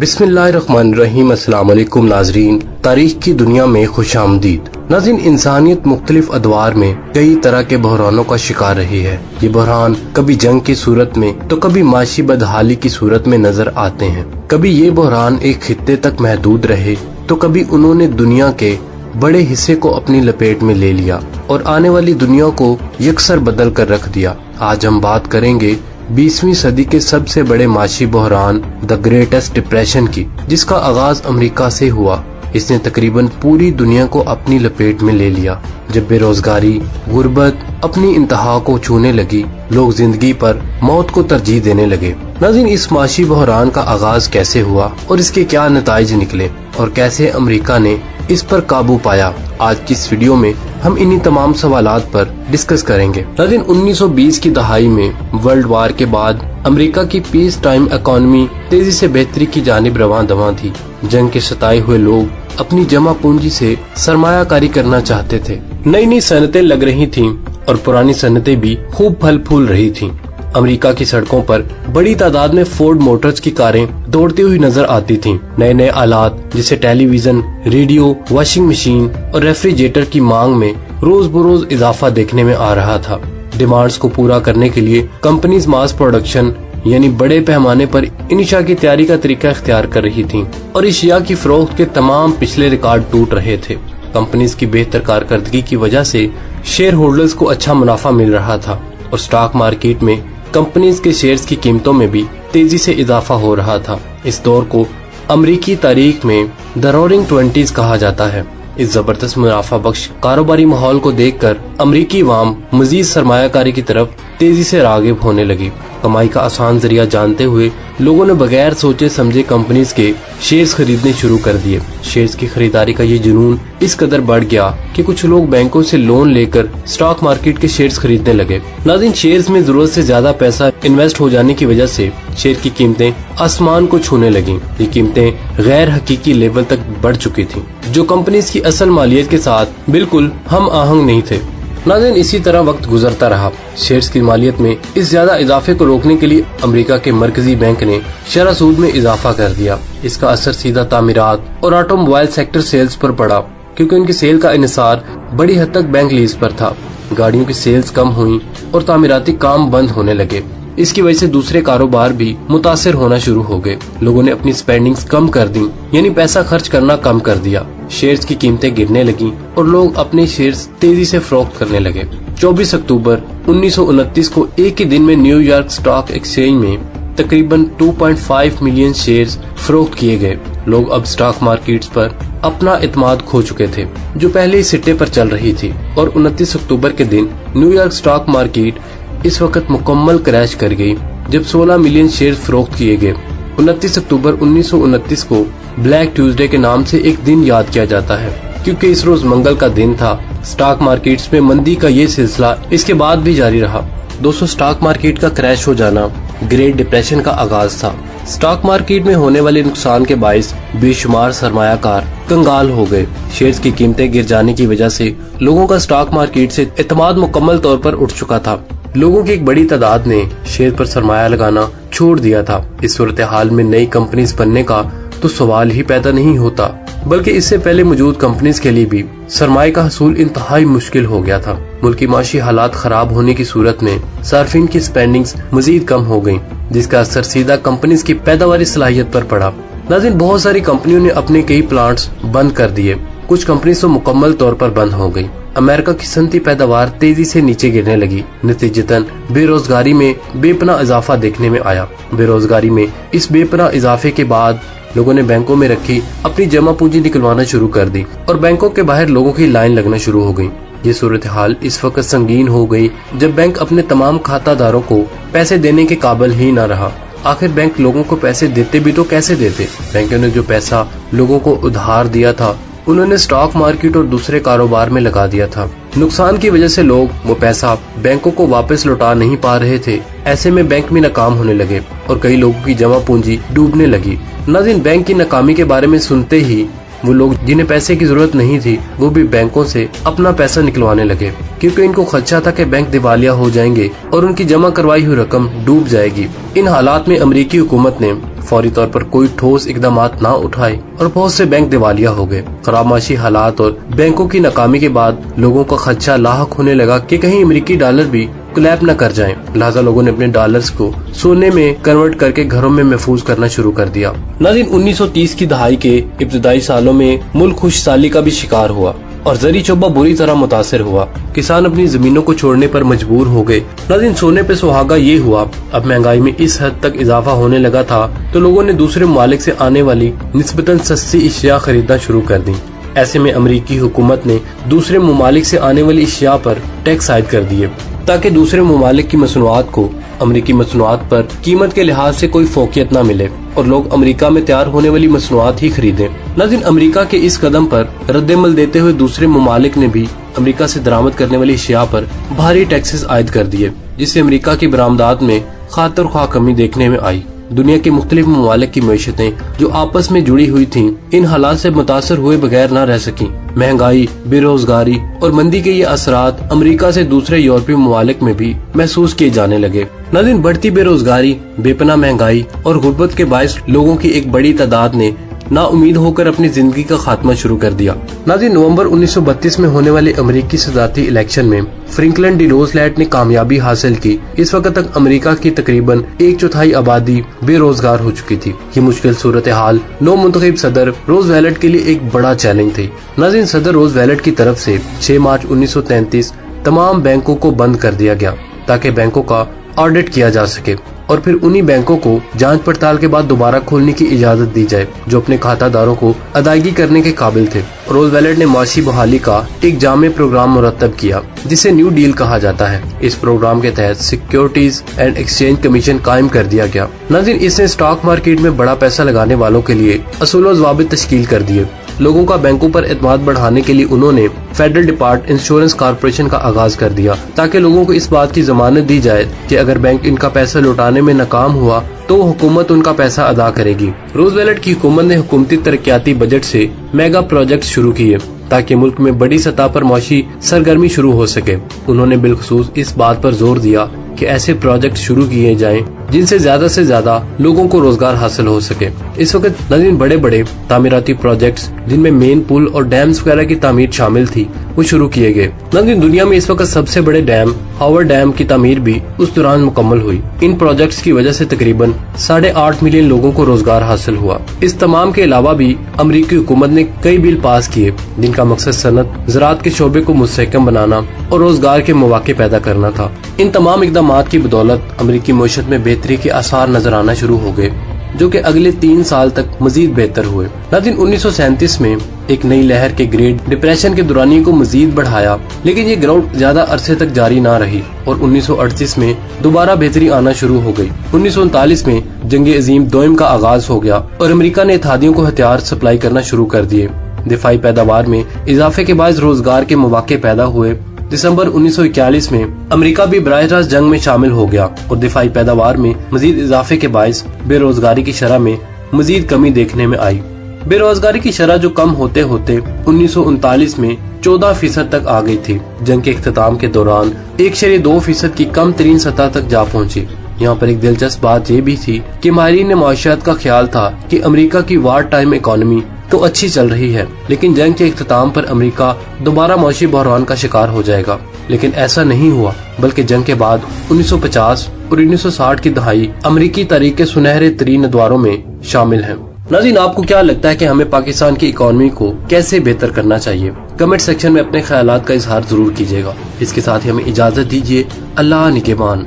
बिस्मिल्लाहिर्रहमानिर्रहीम। अस्सलाम वालेकुम नाजरीन, तारीख की दुनिया में खुश आमदीद। नाज़रीन, इंसानियत मुख्तलिफ अदवार में कई तरह के बहरानों का शिकार रही है। ये बहरान कभी जंग की सूरत में तो कभी माशी बदहाली की सूरत में नजर आते हैं। कभी ये बहरान एक खित्ते तक महदूद रहे तो कभी उन्होंने दुनिया के बड़े हिस्से को अपनी लपेट में ले लिया और आने वाली दुनिया को यकसर बदल कर रख दिया। आज हम बात करेंगे 20वीं सदी के सबसे बड़े माशी बहरान द ग्रेटेस्ट डिप्रेशन की, जिसका आगाज अमेरिका से हुआ। इसने तकरीबन पूरी दुनिया को अपनी लपेट में ले लिया। जब बेरोजगारी, गुर्बत अपनी इंतहा को छूने लगी, लोग जिंदगी पर मौत को तरजीह देने लगे। नाज़रीन, इस माशी बहरान का आगाज कैसे हुआ और इसके क्या नताइज निकले और कैसे अमेरिका ने इस पर काबू पाया, आज की इस वीडियो में हम इन्हीं तमाम सवालात पर डिस्कस करेंगे। नाज़रीन, 1920 की दहाई में वर्ल्ड वार के बाद अमेरिका की पीस टाइम इकोनॉमी तेजी से बेहतरी की जानिब रवां दवां थी। जंग के सताए हुए लोग अपनी जमा पूंजी से सरमायाकारी करना चाहते थे। नई नई सनतें लग रही थीं और पुरानी सनतें भी खूब फल फूल रही थीं। अमेरिका की सड़कों पर बड़ी तादाद में फोर्ड मोटर्स की कारें दौड़ती हुई नजर आती थीं। नए नए आलात जैसे टेलीविजन, रेडियो, वॉशिंग मशीन और रेफ्रिजरेटर की मांग में रोज बरोज इजाफा देखने में आ रहा था। डिमांड्स को पूरा करने के लिए कंपनीज मास प्रोडक्शन यानी बड़े पैमाने पर इनिशा की तैयारी का तरीका इख्तियार कर रही थीं और इशिया की फरोख्त के तमाम पिछले रिकॉर्ड टूट रहे थे। कंपनीज की बेहतर कारकर्दगी की वजह से शेयर होल्डर्स को अच्छा मुनाफा मिल रहा था और स्टॉक मार्केट में कंपनीज के शेयर्स की कीमतों में भी तेजी से इजाफा हो रहा था। इस दौर को अमेरिकी तारीख में द रोरिंग 20s कहा जाता है। इस जबरदस्त मुनाफा बख्श कारोबारी माहौल को देखकर अमेरिकी अवाम मजीद सरमायाकारी की तरफ तेजी से रागिब होने लगी। कमाई का आसान जरिया जानते हुए लोगों ने बगैर सोचे समझे कंपनीज के शेयर्स खरीदने शुरू कर दिए। शेयर्स की खरीदारी का ये जुनून इस कदर बढ़ गया कि कुछ लोग बैंकों से लोन लेकर स्टॉक मार्केट के शेयर्स खरीदने लगे। नाज़रीन, शेयर्स में जरूरत से ज्यादा पैसा इन्वेस्ट हो जाने की वजह से शेयर की कीमतें आसमान को छूने लगी। ये कीमतें गैर हकीकी लेवल तक बढ़ चुकी थी, जो कंपनीज की असल मालियत के साथ बिल्कुल हम आहंग नहीं थे। नाज़रीन, इसी तरह वक्त गुजरता रहा। शेयर्स की मालियत में इस ज्यादा इजाफे को रोकने के लिए अमेरिका के मरकजी बैंक ने शरह सूद में इजाफा कर दिया। इसका असर सीधा तामीरात और ऑटोमोबाइल सेक्टर सेल्स पर पड़ा, क्योंकि उनकी सेल का इन्हिसार बड़ी हद तक बैंक लीज पर था। गाड़ियों की सेल्स कम हुई और तामीराती काम बंद होने लगे। इसकी वजह से दूसरे कारोबार भी मुतासिर होना शुरू हो गए। लोगों ने अपनी स्पेंडिंग्स कम कर दी, यानी पैसा खर्च करना कम कर दिया। शेयर्स की कीमतें गिरने लगी और लोग अपने शेयर्स तेजी से फरोख्त करने लगे। 24 अक्टूबर 1929 को एक ही दिन में न्यूयॉर्क स्टॉक एक्सचेंज में तकरीबन 2.5 मिलियन शेयर्स फरोख्त किए गए। लोग अब स्टॉक मार्केट्स पर अपना इत्मीनान खो चुके थे, जो पहले ही सिट्टे पर चल रही थी। और 29 अक्टूबर के दिन न्यूयॉर्क स्टॉक मार्केट इस वक्त मुकम्मल क्रैश कर गई, जब 16 मिलियन शेयर फरोख्त किए गए। 29 अक्टूबर 1929 को ब्लैक ट्यूसडे के नाम से एक दिन याद किया जाता है, क्योंकि इस रोज मंगल का दिन था। स्टॉक मार्केट्स में मंदी का ये सिलसिला इसके बाद भी जारी रहा। दोस्तों, स्टॉक मार्केट का क्रैश हो जाना ग्रेट डिप्रेशन का आगाज था। स्टॉक मार्केट में होने वाले नुकसान के बाइस बेशुमार सरमायाकार कंगाल हो गए। शेयर्स की कीमतें गिर जाने की वजह से लोगों का स्टॉक मार्केट से एतमाद मुकम्मल तौर पर उठ चुका था। लोगों की एक बड़ी तादाद ने शेयर पर सरमाया लगाना छोड़ दिया था। इस सूरत हाल में नई कंपनीज बनने का तो सवाल ही पैदा नहीं होता, बल्कि इससे पहले मौजूद कंपनीज के लिए भी सरमाए का हसूल इंतहाई मुश्किल हो गया था। मुल्की माशी हालात खराब होने की सूरत में सार्फिन की स्पेंडिंग्स मजीद कम हो गयी, जिसका असर सीधा कंपनीज की पैदावारी सलाहियत पर पड़ा। नाज़रीन, बहुत सारी कंपनियों ने अपने कई प्लांट्स बंद कर दिए। कुछ कंपनीज तो मुकम्मल तौर पर बंद हो गयी। अमेरिका की सनती पैदावार तेजी से नीचे गिरने लगी। नतीजतन बेरोजगारी में बेपनाह इजाफा देखने में आया। बेरोजगारी में इस बेपनाह इजाफे के बाद लोगों ने बैंकों में रखी अपनी जमा पूंजी निकलवाना शुरू कर दी और बैंकों के बाहर लोगों की लाइन लगना शुरू हो गई। ये सूरत हाल इस वक्त संगीन हो गई जब बैंक अपने तमाम खातादारों को पैसे देने के काबिल ही न रहा। आखिर बैंक लोगों को पैसे देते भी तो कैसे देते? बैंकों ने जो पैसा लोगों को उधार दिया था, उन्होंने स्टॉक मार्केट और दूसरे कारोबार में लगा दिया था। नुकसान की वजह से लोग वो पैसा बैंकों को वापस लौटा नहीं पा रहे थे। ऐसे में बैंक भी नाकाम होने लगे और कई लोगों की जमा पूंजी डूबने लगी। नाज़रीन, बैंक की नाकामी के बारे में सुनते ही वो लोग जिन्हें पैसे की जरूरत नहीं थी, वो भी बैंकों से अपना पैसा निकलवाने लगे, क्योंकि इनको खदशा था कि बैंक दिवालिया हो जाएंगे और उनकी जमा करवाई हुई रकम डूब जाएगी। इन हालात में अमेरिकी हुकूमत ने फौरी तौर पर कोई ठोस इकदामात ना उठाए और बहुत से बैंक दिवालिया हो गए। खराब माशी हालात और बैंकों की नाकामी के बाद लोगों का खदशा लाहक होने लगा कि कहीं अमेरिकी डॉलर भी कोलैप्स न कर जाएं। लिहाजा लोगों ने अपने डॉलर्स को सोने में कन्वर्ट करके घरों में महफूज करना शुरू कर दिया। नाज़रीन, 1930 की दहाई के इब्तदाई सालों में मुल्क खुशहाली का भी शिकार हुआ और ज़री चोबा बुरी तरह मुतासिर हुआ। किसान अपनी जमीनों को छोड़ने पर मजबूर हो गए। नाज़रीन, सोने पे सुहागा ये हुआ, अब महंगाई में इस हद तक इजाफा होने लगा था तो लोगों ने दूसरे ममालिक से आने वाली निस्बतन सस्ती अशिया खरीदना शुरू कर दी। ऐसे में अमेरिकी हुकूमत ने दूसरे ममालिक से आने वाली अशिया पर टैक्स आयद कर दिए ताकि दूसरे ममालिक की मसनूआत को अमेरिकी मसनूआत पर कीमत के लिहाज से कोई फोकियत न मिले और लोग अमेरिका में तैयार होने वाली मसनूआत ही खरीदें। नाज़रीन, अमेरिका के इस कदम पर रद्दमल देते हुए दूसरे ममालिक ने भी अमेरिका से दरामद करने वाली अशिया पर भारी टैक्सेस आयद कर दिए, जिससे अमेरिका की बरामदात में खातर ख्वाह कमी देखने में आई। दुनिया के मुख्तलिफ ममालिक की मईशतें जो आपस में जुड़ी हुई थीं, इन हालात से मुतासर हुए बगैर न रह सकी। महंगाई, बेरोजगारी और मंदी के ये असरात अमेरिका से दूसरे यूरोपीय ममालिक में भी महसूस किए जाने लगे। नाज़रीन, बढ़ती बेरोजगारी, बेपनाह महंगाई और गुर्बत के बायस लोगों की एक बड़ी तादाद ने ना उम्मीद होकर अपनी जिंदगी का खात्मा शुरू कर दिया। नाज़रीन, नवंबर 1932 में होने वाले अमेरिकी सदारती इलेक्शन में फ्रैंकलिन डी रूज़वेल्ट ने कामयाबी हासिल की। इस वक्त तक अमेरिका की तकरीबन 1/4 आबादी बेरोजगार हो चुकी थी। ये मुश्किल सूरत हाल नौ मुंतखब सदर रूज़वेल्ट के लिए एक बड़ा चैलेंज थी। नाज़रीन, सदर रूज़वेल्ट की तरफ से 6 मार्च 1933 तमाम बैंकों को बंद कर दिया गया ताकि बैंकों का ऑडिट किया जा सके और फिर उन्हीं बैंकों को जांच पड़ताल के बाद दोबारा खोलने की इजाजत दी जाए जो अपने खातादारों को अदायगी करने के काबिल थे। रूज़वेल्ट ने माशी बहाली का एक जामे प्रोग्राम मुरतब किया जिसे न्यू डील कहा जाता है। इस प्रोग्राम के तहत सिक्योरिटीज एंड एक्सचेंज कमीशन कायम कर दिया गया। नाज़रीन, इसने स्टॉक मार्केट में बड़ा पैसा लगाने वालों के लिए असूल व ज़वाबित तश्कील कर दिए। लोगों का बैंकों पर एतमाद बढ़ाने के लिए उन्होंने फेडरल डिपार्ट इंश्योरेंस कॉर्पोरेशन का आगाज कर दिया ताकि लोगों को इस बात की जमानत दी जाए कि अगर बैंक इनका पैसा लौटाने में नाकाम हुआ तो हुकूमत उनका पैसा अदा करेगी। रूज़वेल्ट की हुकूमत ने हुकूमती तरक्याती बजट से मेगा प्रोजेक्ट शुरू किए ताकि मुल्क में बड़ी सतह पर माशी सरगर्मी शुरू हो सके। उन्होंने बिलखसूस इस बात पर जोर दिया कि ऐसे प्रोजेक्ट शुरू किए जाएं जिनसे ज्यादा से ज्यादा लोगों को रोजगार हासिल हो सके। इस वक्त नाज़रीन, बड़े बड़े तामीराती प्रोजेक्ट्स जिनमें मेन पुल और डैम्स वगैरह की तामीर शामिल थी वो शुरू किए गए। नाज़रीन, दुनिया में इस वक्त सबसे बड़े डैम हावर्ड डैम की तामीर भी उस दौरान मुकम्मल हुई। इन प्रोजेक्ट्स की वजह से तकरीबन 8.5 मिलियन लोगों को रोजगार हासिल हुआ। इस तमाम के अलावा भी अमेरिकी हुकूमत ने कई बिल पास किए जिनका मकसद सनत, ज़राअत के शोबे को मुस्तहकम बनाना और रोजगार के मौके पैदा करना था। इन तमाम इकदामात की बदौलत अमेरिकी मईशत में बेहतरी के आसार नजर आना शुरू हो गए जो कि अगले 3 साल तक मजीद बेहतर हुए। नाज़रीन, 1937 में एक नई लहर के ग्रेट डिप्रेशन के दौरानिए को मजीद बढ़ाया, लेकिन ये ग्राउंड ज्यादा अरसे तक जारी ना रही और 1938 में दोबारा बेहतरी आना शुरू हो गई। 1939 में जंग अजीम दोइम का आगाज हो गया और अमेरिका ने इत्तेहादियों को हथियार सप्लाई करना शुरू कर दिए। दिफाई पैदावार में इजाफे के बाद रोजगार के मौके पैदा हुए। दिसंबर 1941 में अमेरिका भी बराह रास्त जंग में शामिल हो गया और दिफाई पैदावार में मजीद इजाफे के बायस बेरोजगारी की शरह में मजीद कमी देखने में आई। बेरोजगारी की शरह जो कम होते होते 1939 में 14% तक आ गई थी। जंग के इख्तिताम के दौरान 1.2% की कम तरीन सतह तक जा पहुंची। यहाँ पर एक दिलचस्प बात ये भी थी कि माहिरीन माशियात का ख्याल था कि अमेरिका की वार टाइम इकोनॉमी तो अच्छी चल रही है, लेकिन जंग के इख्तिताम पर अमेरिका दोबारा मौशी बहरान का शिकार हो जाएगा। लेकिन ऐसा नहीं हुआ, बल्कि जंग के बाद 1950 और 1960 की दहाई अमेरिकी तारीख के सुनहरे तरीन अदवारों में शामिल है। नाज़रीन, आपको क्या लगता है कि हमें पाकिस्तान की इकोनॉमी को कैसे बेहतर करना चाहिए? कमेंट सेक्शन में अपने ख्यालात का इजहार जरूर कीजिएगा। इसके साथ ही हमें इजाजत दीजिए। अल्लाह निगहबान।